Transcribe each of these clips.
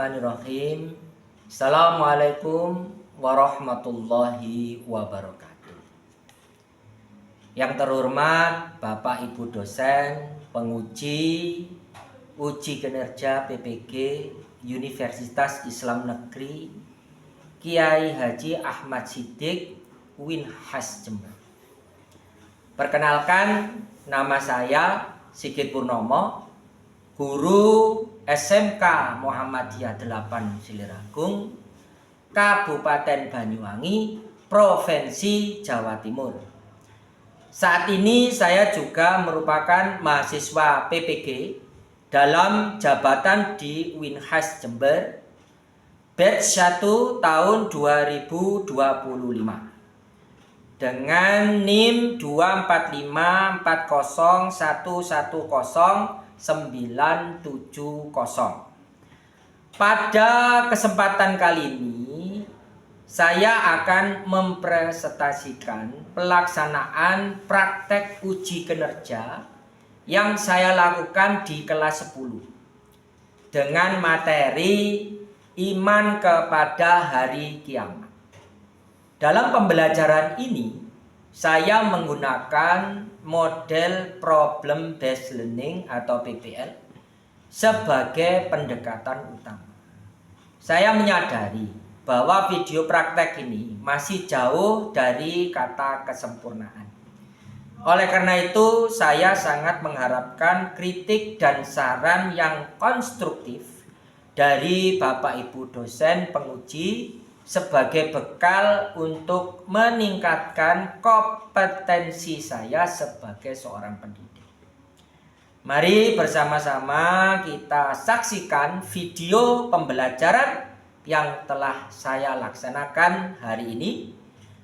Bismillahirrahmanirrahim. Assalamualaikum warahmatullahi wabarakatuh. Yang terhormat Bapak Ibu dosen, penguji, uji kinerja PPG Universitas Islam Negeri Kiai Haji Ahmad Siddiq Winhas Jember. Perkenalkan, nama saya Sigit Purnomo, guru SMK Muhammadiyah 8 Siliragung, Kabupaten Banyuwangi, Provinsi Jawa Timur. Saat ini saya juga merupakan mahasiswa PPG dalam jabatan di Winhas Jember, batch 1 tahun 2025 dengan NIM 24540110970. Pada kesempatan kali ini saya akan mempresentasikan pelaksanaan praktek uji kinerja yang saya lakukan di kelas 10 dengan materi iman kepada hari kiamat. Dalam pembelajaran ini, saya menggunakan model problem based learning atau PBL sebagai pendekatan utama. Saya menyadari bahwa video praktek ini masih jauh dari kata kesempurnaan. Oleh karena itu, saya sangat mengharapkan kritik dan saran yang konstruktif dari Bapak Ibu dosen penguji sebagai bekal untuk meningkatkan kompetensi saya sebagai seorang pendidik. Mari bersama-sama kita saksikan video pembelajaran yang telah saya laksanakan hari ini.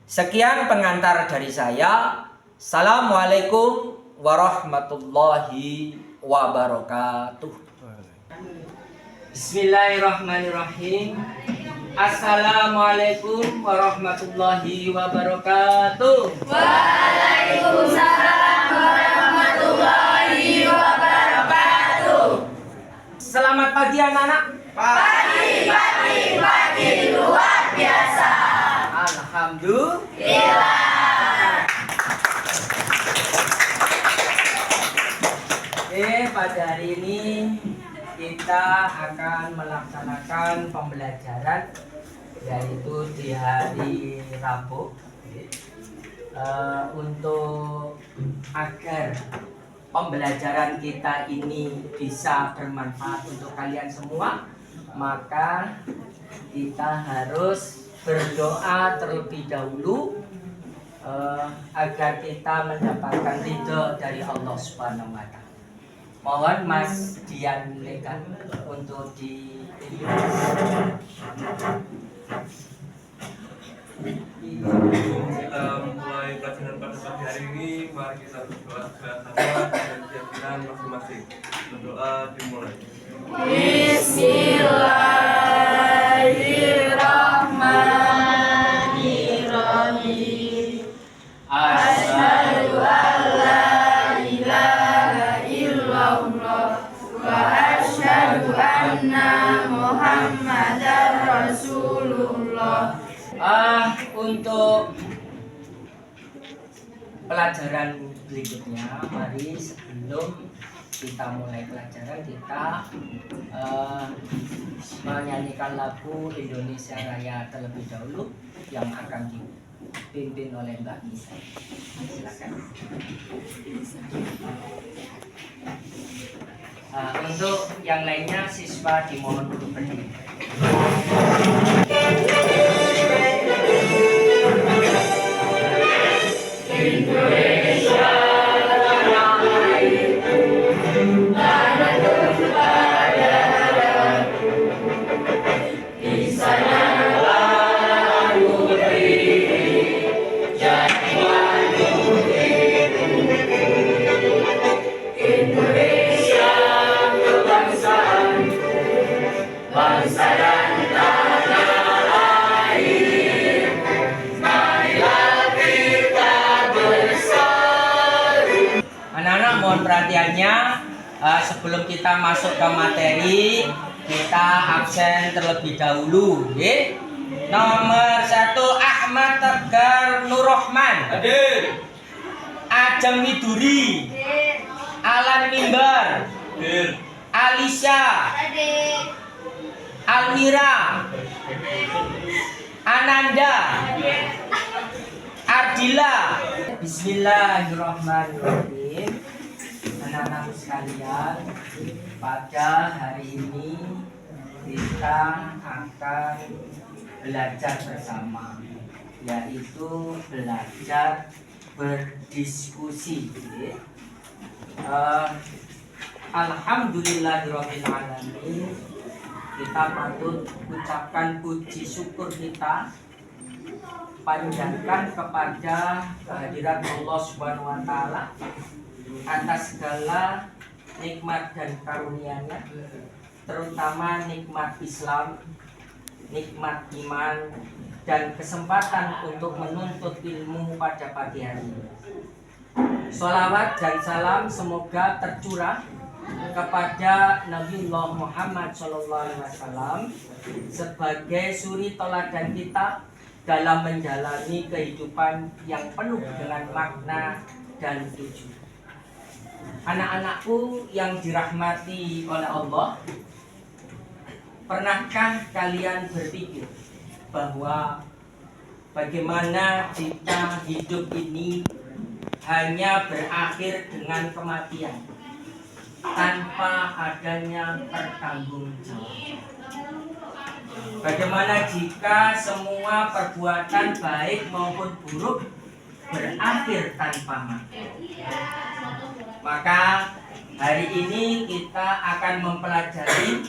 Sekian pengantar dari saya. Assalamualaikum warahmatullahi wabarakatuh. Bismillahirrahmanirrahim. Assalamualaikum warahmatullahi wabarakatuh. Waalaikumsalam warahmatullahi wabarakatuh. Selamat pagi anak-anak. Pagi luar biasa. Alhamdulillah. Pada hari ini kita akan melaksanakan pembelajaran yaitu di hari Rabu. Untuk agar pembelajaran kita ini bisa bermanfaat untuk kalian semua, maka kita harus berdoa terlebih dahulu agar kita mendapatkan ridho dari Allah Subhanahu wa Ta'ala. Mohon Mas Dian Lekan untuk di kita mulai pelajaran pada pagi hari ini. Mari kita berdoa bersama dengan keyakinan masing-masing. Berdoa dimulai. Bismillahirrahmanirrahim. Asyhadu an la ilaha illallah wa asyhadu anna Muhammadar Rasulullah. Untuk pelajaran berikutnya, mari sebelum kita mulai pelajaran kita menyanyikan lagu Indonesia Raya terlebih dahulu yang akan dipimpin oleh Mbak Nisa. Silakan. Untuk yang lainnya siswa dimohon untuk berdiri. Anak-anak mohon perhatiannya sebelum kita masuk ke materi, kita absen terlebih dahulu, nggih. Nomor 1 Ahmad Tegar Nurrohman. Hadir. Ajeng Widuri. Alan Mimbar. Hadir. Alisha. Almira. Ananda. Ardila. Bismillahirrahmanirrahim. Anak-anak sekalian, pada hari ini kita akan belajar bersama, yaitu belajar berdiskusi. Alhamdulillahirabbil alamin. Kita patut ucapkan puji syukur kita, panjatkan kepada kehadiran Allah Subhanahu wa taala atas segala nikmat dan karunia-Nya, terutama nikmat Islam, nikmat iman, dan kesempatan untuk menuntut ilmu pada pagi hari ini. Sholawat dan salam semoga tercurah kepada Nabiullah Muhammad SAW sebagai suri teladan kita dalam menjalani kehidupan yang penuh dengan makna dan tujuan. Anak-anakku yang dirahmati oleh Allah, pernahkah kalian berpikir bahwa bagaimana jika hidup ini hanya berakhir dengan kematian tanpa adanya pertanggungjawaban? Bagaimana jika semua perbuatan baik maupun buruk berakhir tanpa mati? Maka hari ini kita akan mempelajari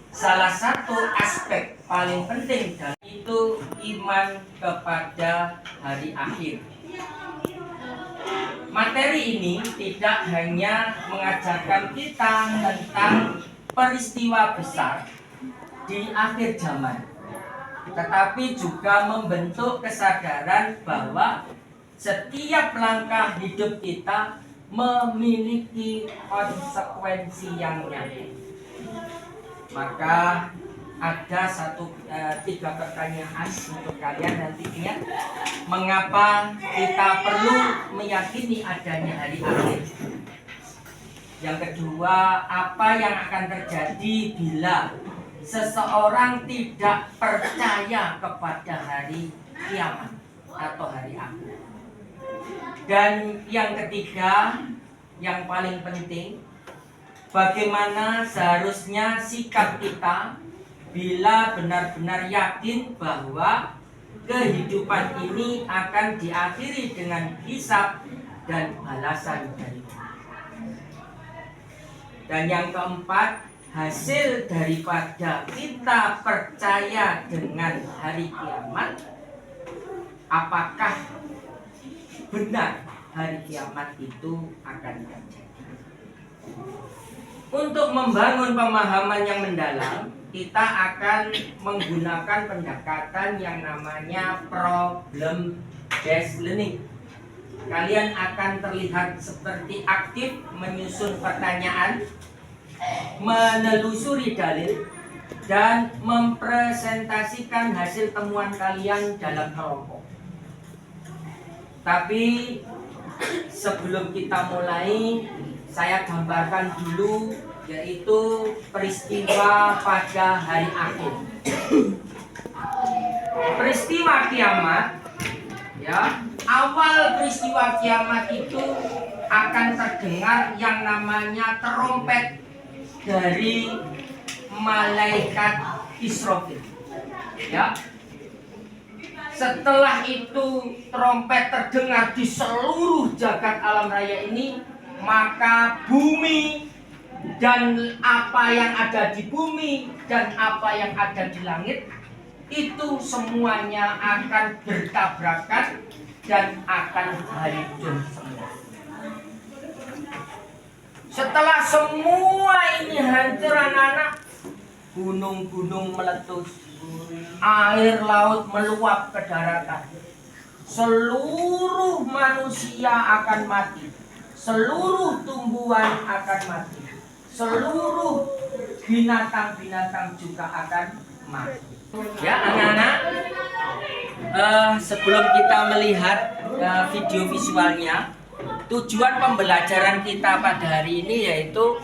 salah satu aspek paling penting, dan itu iman kepada hari akhir. Materi ini tidak hanya mengajarkan kita tentang peristiwa besar di akhir zaman, tetapi juga membentuk kesadaran bahwa setiap langkah hidup kita memiliki konsekuensi yang nyata. Maka ada tiga pertanyaan untuk kalian nantinya. Mengapa kita perlu meyakini adanya hari akhir? Yang kedua, apa yang akan terjadi bila seseorang tidak percaya kepada hari kiamat atau hari akhir? Dan yang ketiga, yang paling penting, bagaimana seharusnya sikap kita bila benar-benar yakin bahwa kehidupan ini akan diakhiri dengan hisab dan balasan dari Allah. Dan yang keempat, hasil daripada kita percaya dengan hari kiamat, apakah benar hari kiamat itu akan terjadi? Untuk membangun pemahaman yang mendalam, kita akan menggunakan pendekatan yang namanya problem based learning. Kalian akan terlihat seperti aktif menyusun pertanyaan, menelusuri dalil, dan mempresentasikan hasil temuan kalian dalam kelompok. Tapi sebelum kita mulai, saya gambarkan dulu, yaitu peristiwa pada hari akhir. Peristiwa kiamat, ya, awal peristiwa kiamat itu akan terdengar yang namanya terompet dari malaikat Israfil, ya. Setelah itu trompet terdengar di seluruh jagat alam raya ini, maka bumi dan apa yang ada di bumi dan apa yang ada di langit itu semuanya akan bertabrakan dan akan hancur semua. Setelah semua ini hancur, anak-anak, gunung-gunung meletus, air laut meluap ke daratan, seluruh manusia akan mati, seluruh tumbuhan akan mati, seluruh binatang-binatang juga akan mati. Ya anak-anak, sebelum kita melihat video visualnya, tujuan pembelajaran kita pada hari ini yaitu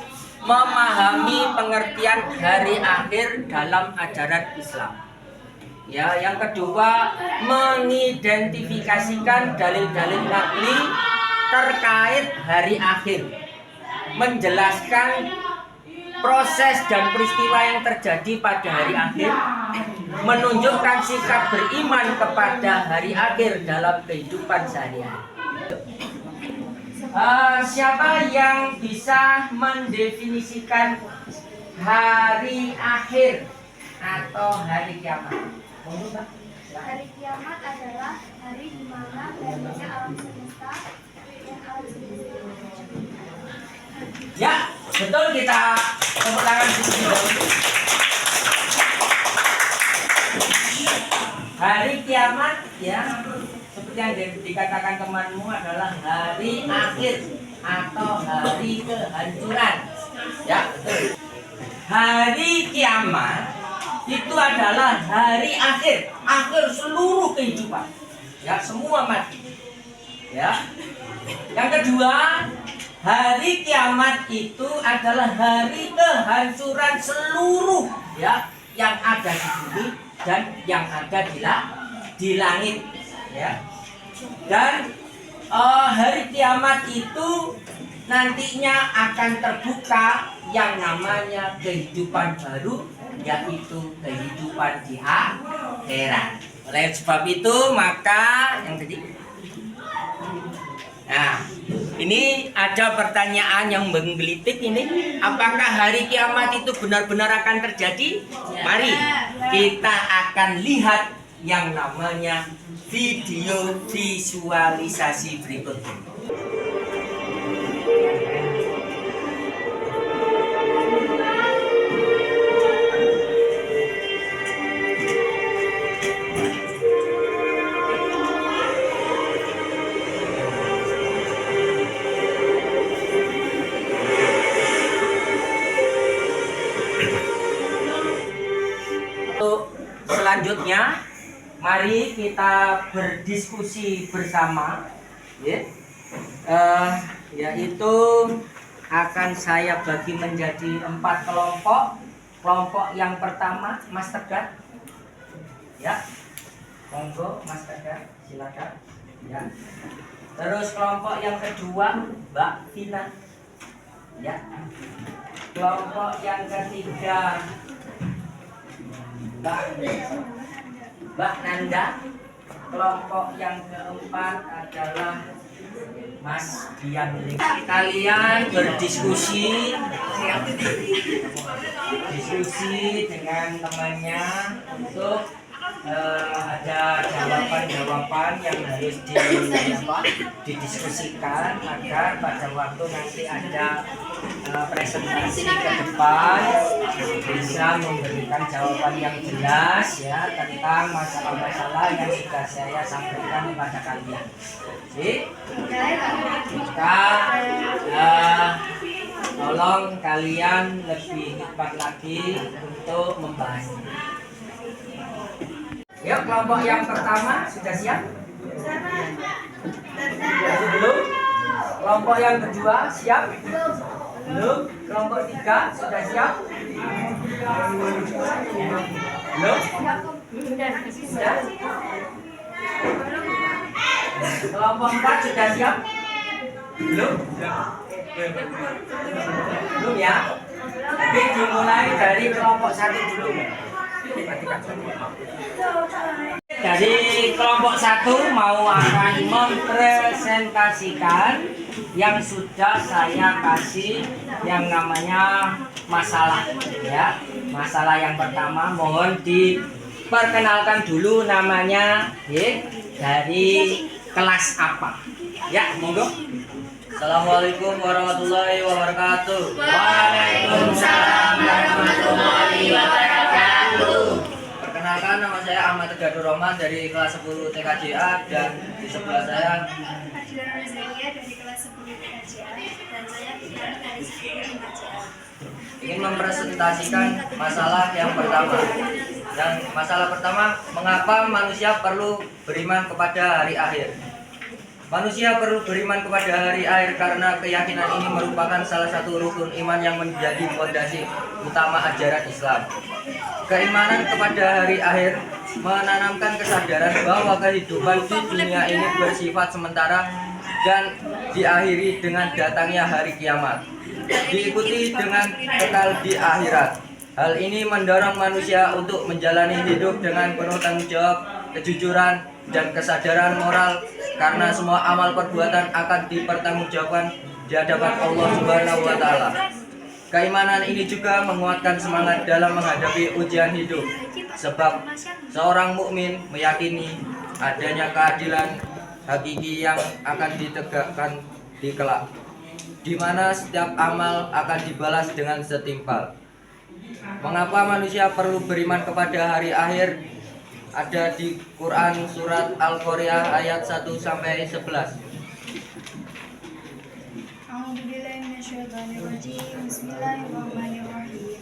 memahami pengertian hari akhir dalam ajaran Islam. Ya, yang kedua, mengidentifikasikan dalil-dalil naqli terkait hari akhir, menjelaskan proses dan peristiwa yang terjadi pada hari akhir, menunjukkan sikap beriman kepada hari akhir dalam kehidupan sehari-hari. Siapa yang bisa mendefinisikan hari akhir atau hari kiamat? Hari kiamat adalah hari di mana berakhirnya alam semesta dan alam semesta. Ya, betul, kita tepuk tangan dulu. Hari kiamat ya, seperti yang dikatakan temanmu adalah hari akhir atau hari kehancuran. Ya, betul. Hari kiamat itu adalah hari akhir seluruh kehidupan. Ya, semua mati. Ya. Yang kedua, hari kiamat itu adalah hari kehancuran seluruh ya yang ada di bumi dan yang ada di langit. Ya. Dan hari kiamat itu nantinya akan terbuka yang namanya kehidupan baru, yaitu kehidupan di akhirat. Oleh sebab itu maka yang tadi, nah ini ada pertanyaan yang menggelitik ini, apakah hari kiamat itu benar-benar akan terjadi? Mari kita akan lihat yang namanya video visualisasi berikut ini. Untuk selanjutnya, mari kita berdiskusi bersama, ya. Yaitu akan saya bagi menjadi 4 kelompok. Kelompok yang pertama, Mas Tegar, ya, monggo Mas Tegar, silakan, ya. Terus kelompok yang kedua, Mbak Vina, ya. Kelompok yang ketiga, Mbak Nanda. Kelompok yang keempat adalah Mas Dian. Kalian berdiskusi dengan temannya untuk ada jawaban-jawaban yang harus didiskusikan agar pada waktu nanti ada presentasi ke depan bisa memberikan jawaban yang jelas ya tentang masalah-masalah yang sudah saya sampaikan kepada kalian. Maka tolong kalian lebih hikmat lagi untuk membahasnya. Ya, kelompok yang pertama sudah siap? Belum? Kelompok yang kedua siap? Belum? Kelompok 3 sudah siap? Belum? Sudah? Kelompok 4 sudah siap? Belum? Belum ya? Oke, dimulai dari kelompok 1 dulu. Dari kelompok 1 mau akan mempresentasikan yang sudah saya kasih yang namanya masalah ya. Masalah yang pertama mohon diperkenalkan dulu namanya ya, dari kelas apa. Ya, monggo. Assalamualaikum warahmatullahi wabarakatuh. Waalaikumsalam warahmatullahi wabarakatuh. Perkenalkan Perkenalkan, nama saya Ahmad Tegadur Rohman dari kelas 10 TKJA, dan di sebelah saya Adila Rozalia dari kelas 10 TKJA dan saya Fitriana dari 10 TKJA. ingin mempresentasikan masalah yang pertama. Yang masalah pertama, mengapa manusia perlu beriman kepada hari akhir? Manusia perlu beriman kepada hari akhir karena keyakinan ini merupakan salah satu rukun iman yang menjadi fondasi utama ajaran Islam. Keimanan kepada hari akhir menanamkan kesadaran bahwa kehidupan di dunia ini bersifat sementara dan diakhiri dengan datangnya hari kiamat, diikuti dengan kekal di akhirat. Hal ini mendorong manusia untuk menjalani hidup dengan penuh tanggung jawab, kejujuran, dan kesadaran moral, karena semua amal perbuatan akan dipertanggungjawabkan di hadapan Allah Subhanahu wa Ta'ala. Keimanan ini juga menguatkan semangat dalam menghadapi ujian hidup, sebab seorang mukmin meyakini adanya keadilan hakiki yang akan ditegakkan di kelak, di mana setiap amal akan dibalas dengan setimpal. Mengapa manusia perlu beriman kepada hari akhir? Ada di Quran surat Al-Qari'ah ayat 1 sampai 11. A'udzubillahi minasyaitonirrajim. Bismillahirrahmanirrahim.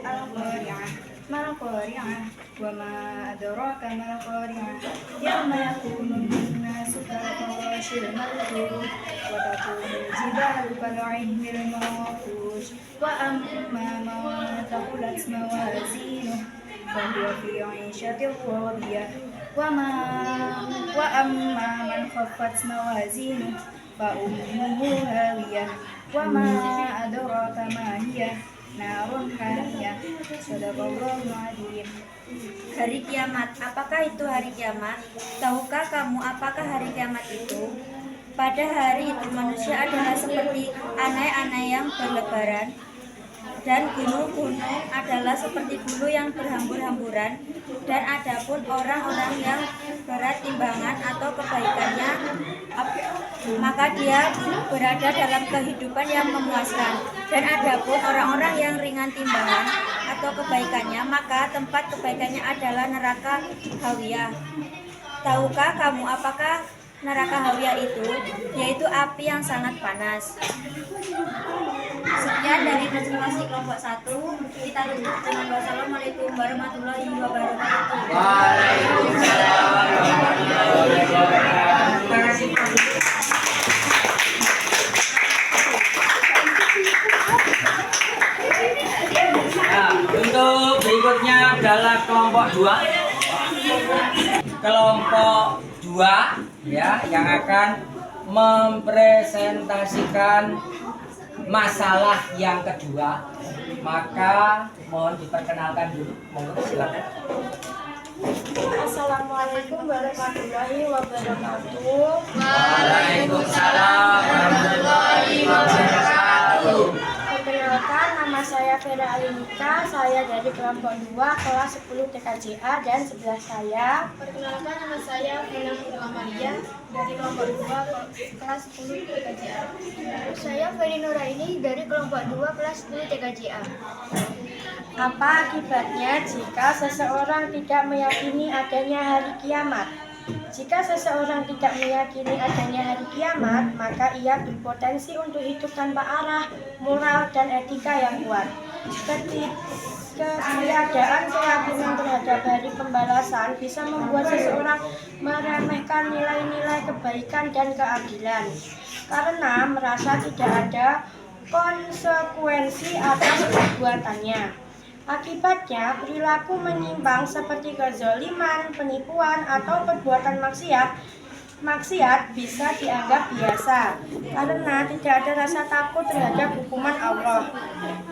Al-Qari'ah. Mal Qari'ah. Wa ma adraka mal Qari'ah. Yauma yakunun nasu kal-farashil mabthus wa takunul jibalu kal-'ihnil manfush wa amma man thaqulat mawazinuhu فهو في عيشة راضية وأما من خفت موازينه فأمه هاوية وما أدراك ما هي نار حامية صدق الله العظيم. Hari kiamat, apakah itu hari kiamat? Tahukah kamu apakah hari kiamat itu? Pada hari itu manusia adalah seperti anai-anai yang berlebaran, dan gunung-gunung adalah seperti bulu yang berhambur-hamburan, dan adapun orang-orang yang berat timbangan atau kebaikannya, maka dia berada dalam kehidupan yang memuaskan, dan adapun orang-orang yang ringan timbangan atau kebaikannya, maka tempat kebaikannya adalah neraka hawiyah. Tahukah kamu apakah neraka hawiyah itu? Yaitu api yang sangat panas. Sekian dari presentasi kelompok 1. Kita tutup dengan wassalamualaikum warahmatullahi wabarakatuh. Waalaikumsalam warahmatullahi wabarakatuh. Terima kasih. Nah, untuk berikutnya adalah kelompok 2. Kelompok 2 ya yang akan mempresentasikan masalah yang kedua. Maka mohon diperkenalkan dulu. Monggo silakan. Assalamualaikum warahmatullahi wabarakatuh. Waalaikumsalam warahmatullahi wabarakatuh. Perkenalkan, nama saya Vera Alinika, saya dari kelompok 2 kelas 10 TKJA, dan sebelah saya. Perkenalkan, nama saya Vina Amalia dari kelompok 2 kelas 10 TKJA. Saya Ferry Nuraini dari kelompok 2 kelas 10 TKJA. Apa akibatnya jika seseorang tidak meyakini adanya hari kiamat? Jika seseorang tidak meyakini adanya hari kiamat, maka ia berpotensi untuk hidup tanpa arah, moral, dan etika yang kuat. Ketiadaan keyakinan terhadap hari pembalasan bisa membuat seseorang meremehkan nilai-nilai kebaikan dan keadilan, karena merasa tidak ada konsekuensi atas perbuatannya. Akibatnya, perilaku menyimpang seperti kezaliman, penipuan, atau perbuatan maksiat bisa dianggap biasa karena tidak ada rasa takut terhadap hukuman Allah.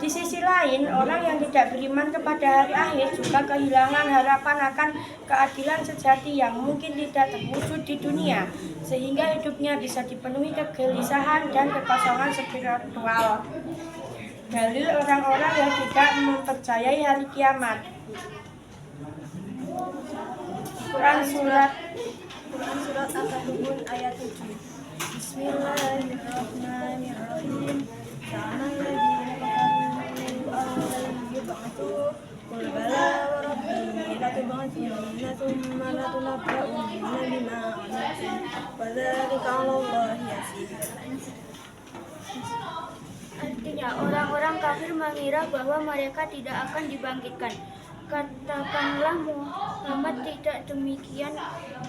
Di sisi lain, orang yang tidak beriman kepada hari akhir juga kehilangan harapan akan keadilan sejati yang mungkin tidak terwujud di dunia, sehingga hidupnya bisa dipenuhi kegelisahan dan kekosongan spiritual. Dalil orang-orang yang tidak mempercayai hari kiamat. Quran surat Al-Kahfi ayat 7. Bismillahirrahmanirrahim. Ta'amal ladzina kafaru yub'atsu qul bala wa rabbi la tub'atsu ثم لتنبؤن بما عملتم وذلك على الله يسير. Artinya, orang-orang kafir mengira bahwa mereka tidak akan dibangkitkan. Katakanlah Muhammad, tidak demikian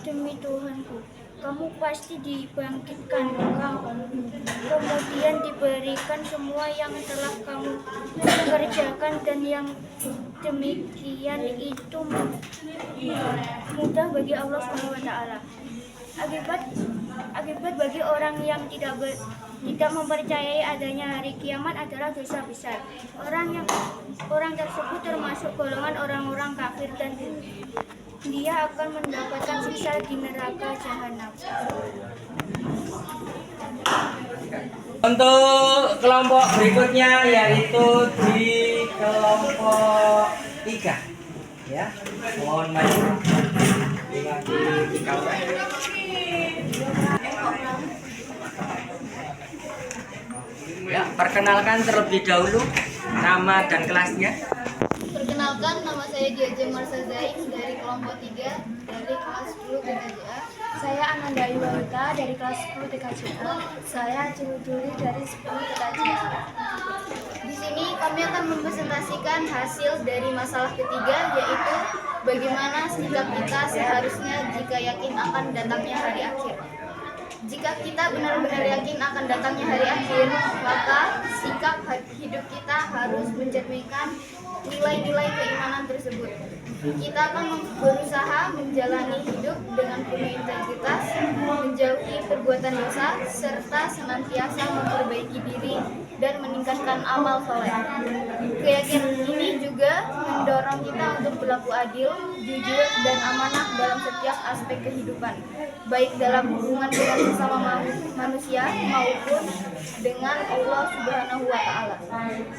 demi Tuhanku. Kamu pasti dibangkitkan, kemudian diberikan semua yang telah kamu kerjakan, dan yang demikian itu mudah bagi Allah SWT. Akibat bagi orang yang tidak mempercayai adanya hari kiamat adalah dosa besar. Orang tersebut termasuk golongan orang-orang kafir, dan dia akan mendapatkan siksa di neraka jahanam. Untuk kelompok berikutnya yaitu di kelompok 3, ya. Mohon maju. Ya, perkenalkan terlebih dahulu nama dan kelasnya. Perkenalkan, nama saya Diaja Marsa Zain dari kelompok 3 dari kelas 10 TKJA. Saya Ananda Iwalita dari kelas 10 TKJA. Saya Ciluduli dari 10 TKJA. Di sini kami akan mempresentasikan hasil dari masalah ketiga, yaitu bagaimana sikap kita seharusnya jika yakin akan datangnya hari akhir. Jika kita benar-benar yakin akan datangnya hari akhir, maka sikap hidup kita harus mencerminkan nilai-nilai keimanan tersebut. Kita akan berusaha menjalani hidup dengan penuh integritas, menjauhi perbuatan dosa, serta senantiasa memperbaiki diri dan meningkatkan amal soleh. Keyakinan ini juga mendorong kita untuk berlaku adil, jujur, dan amanah dalam setiap aspek kehidupan, baik dalam hubungan dengan sesama manusia maupun dengan Allah Subhanahu wa Ta'ala.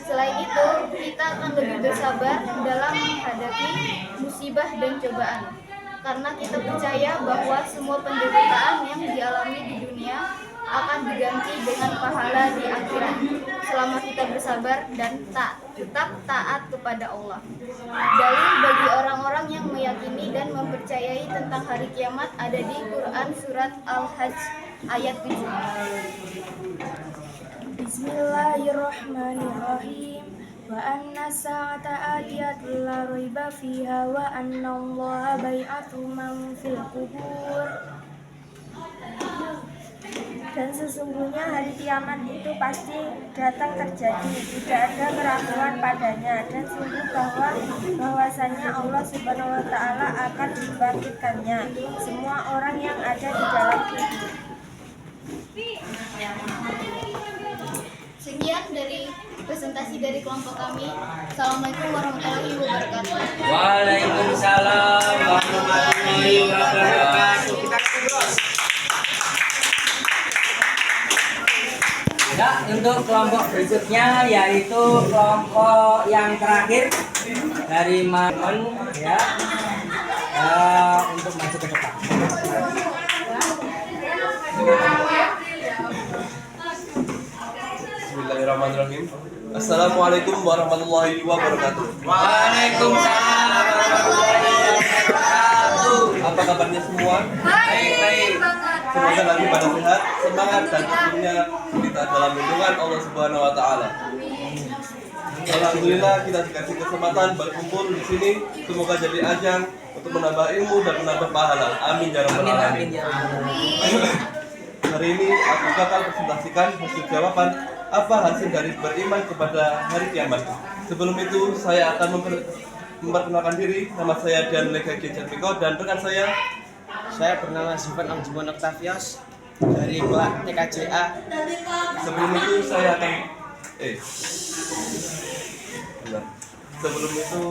Selain itu, kita akan lebih bersabar dalam menghadapi musibah dan cobaan, karena kita percaya bahwa semua penderitaan yang dialami di dunia akan diganti dengan pahala di akhirat selama kita bersabar dan tetap taat kepada Allah. Dalil bagi orang-orang yang meyakini dan mempercayai tentang hari kiamat ada di Quran surat Al-Hajj ayat 7. Bismillahirrahmanirrahim. Wa anna sa'ata atiyatun la raiba fiha wa anna Allaha bai'atu man fil qubur. Dan sesungguhnya hari kiamat itu pasti datang terjadi, tidak ada keraguan padanya, dan sungguh bahwasanya Allah Subhanahu wa Ta'ala akan membangkitkannya semua orang yang ada di dalam kubur. Sekian dari presentasi dari kelompok kami. Assalamualaikum warahmatullahi wabarakatuh. Waalaikumsalam warahmatullahi wabarakatuh. Ya, untuk kelompok berikutnya yaitu kelompok yang terakhir dari Mamun, ya, untuk maju ke depan. Bismillahirrahmanirrahim. Assalamualaikum warahmatullahi wabarakatuh. Waalaikumsalam warahmatullahi wabarakatuh. Apa kabarnya semua? Baik. Semoga dalam pada sehat, semangat, dan tentunya kita dalam lindungan Allah Subhanahu wa Ta'ala. Alhamdulillah kita dikasih kesempatan berkumpul di sini. Semoga jadi ajang untuk menambah ilmu dan menambah pahala. Amin ya rabbal alamin. Hari ini aku bakal presentasikan hasil jawaban apa hasil dari beriman kepada hari kiamat. Sebelum itu saya akan memperkenalkan diri. Nama saya Dan Lega Jatmiko dan rekan saya bernama Zuban Amjimon Octavius dari kelas TKJA. Sebelum itu saya akan Sebelum itu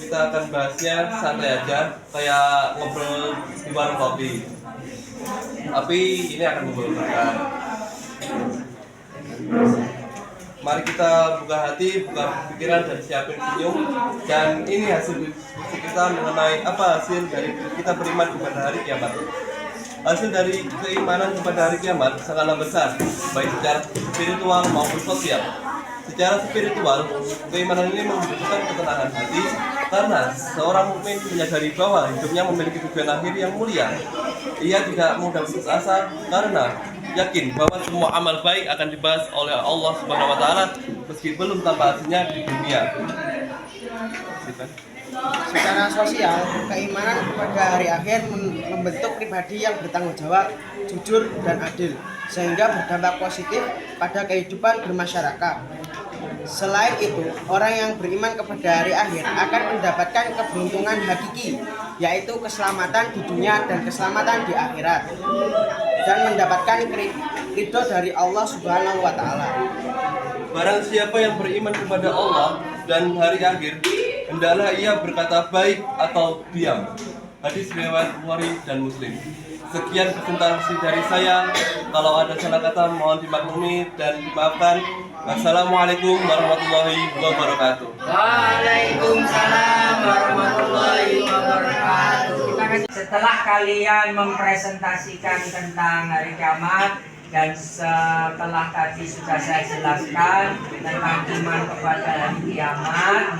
kita akan bahasnya santai aja, kayak ngobrol di warung kopi. Tapi ini akan membawakan. Mari kita buka hati, buka pikiran, dan siapin senyum. Dan ini hasil diskusi kita mengenai apa hasil dari kita beriman kepada hari kiamat. Hasil dari keimanan kepada hari kiamat sangatlah besar, baik secara spiritual maupun sosial. Secara spiritual, keimanan ini membutuhkan ketenangan hati, Karena seorang mukmin menyadari bahwa hidupnya memiliki tujuan akhir yang mulia. Ia tidak mudah putus asa karena yakin bahwa semua amal baik akan dibahas oleh Allah Subhanahu wa taala meski belum tampak hasilnya di dunia. Secara sosial, keimanan kepada hari akhir membentuk pribadi yang bertanggung jawab, jujur, dan adil, sehingga berdampak positif pada kehidupan bermasyarakat. Selain itu, orang yang beriman kepada hari akhir akan mendapatkan keberuntungan hakiki, yaitu keselamatan di dunia dan keselamatan di akhirat, dan mendapatkan ridho dari Allah Subhanahu wa taala. Barang siapa yang beriman kepada Allah dan hari akhir, hendaklah ia berkata baik atau diam. Hadis riwayat Bukhari dan Muslim. Sekian presentasi dari saya. Kalau ada salah kata mohon dimaklumi dan dimaafkan. Wassalamualaikum warahmatullahi wabarakatuh. Waalaikumsalam warahmatullahi wabarakatuh. Setelah kalian mempresentasikan tentang hari kiamat dan setelah tadi sudah saya jelaskan tentang iman kepada hari kiamat,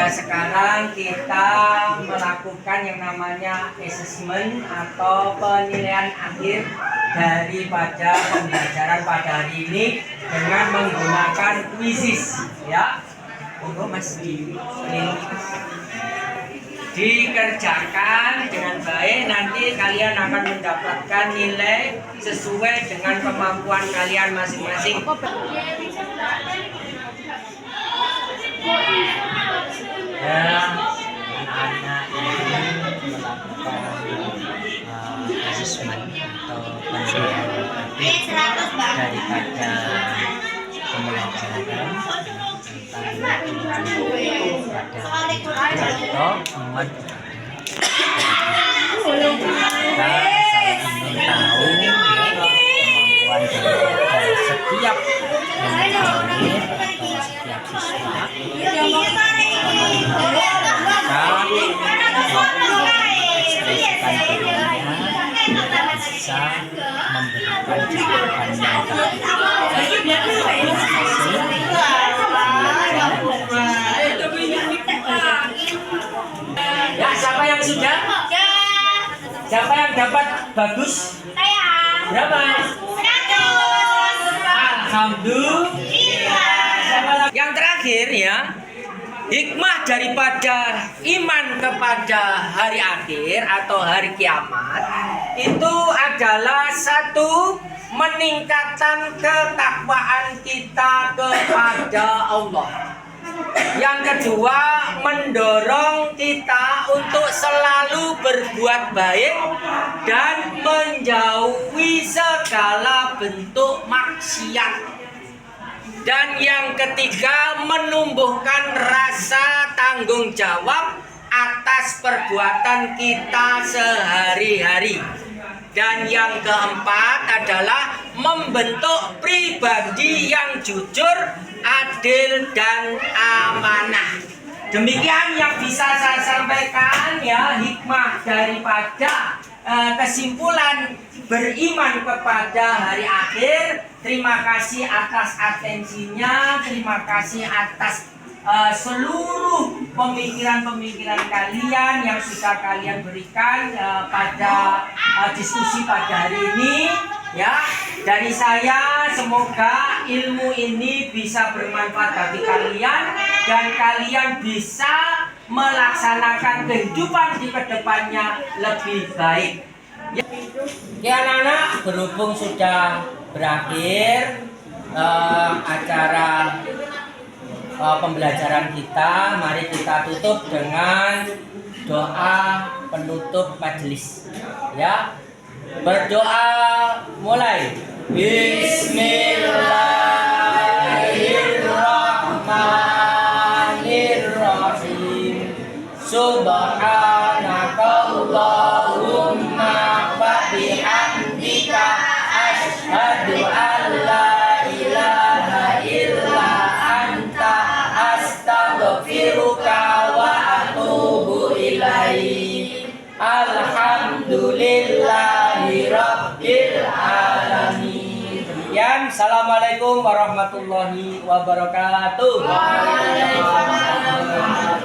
sekarang kita melakukan yang namanya assessment atau penilaian akhir daripada pembelajaran pada hari ini dengan menggunakan quizzes, ya. Monggo Mas dikerjakan dengan baik, nanti kalian akan mendapatkan nilai sesuai dengan kemampuan kalian masing-masing. Ya, anak-anak ini melakukan asesmen atau penilaian akhir daripada pembelajaran tentang atau umat. Saya ingin tahu kemampuan dari setiap murid atau setiap siswa mengekspresikan dirinya bisa memberikan jawaban yang ya, siapa yang sudah? Siapa yang dapat bagus? Saya. Berapa? 100. Alhamdulillah. Siapa lagi? Yang terakhir ya, hikmah daripada iman kepada hari akhir atau hari kiamat itu adalah satu, meningkatkan ketakwaan kita kepada Allah. Yang kedua, mendorong kita untuk selalu berbuat baik dan menjauhi segala bentuk maksiat. Dan yang ketiga, menumbuhkan rasa tanggung jawab atas perbuatan kita sehari-hari. Dan yang keempat adalah membentuk pribadi yang jujur, adil, dan amanah. Demikian yang bisa saya sampaikan ya, hikmah daripada kesimpulan beriman kepada hari akhir. Terima kasih atas atensinya, terima kasih atas seluruh pemikiran-pemikiran kalian yang sudah kalian berikan pada diskusi pada hari ini. Ya, dari saya semoga ilmu ini bisa bermanfaat bagi kalian dan kalian bisa melaksanakan kehidupan di kedepannya lebih baik. Ya anak-anak, berhubung sudah berakhir acara pembelajaran kita, mari kita tutup dengan doa penutup majelis. Ya, berdoa mulai. Bismillahirrahmanirrahim. Subhanakallahumma wa bihamdika asyhadu an la ilaha illa anta astaghfiruka wa atubu ilaik. Alhamdulillahi rabbil alamin. Demikian, assalamualaikum warahmatullahi wabarakatuh. Waalaikumsalam.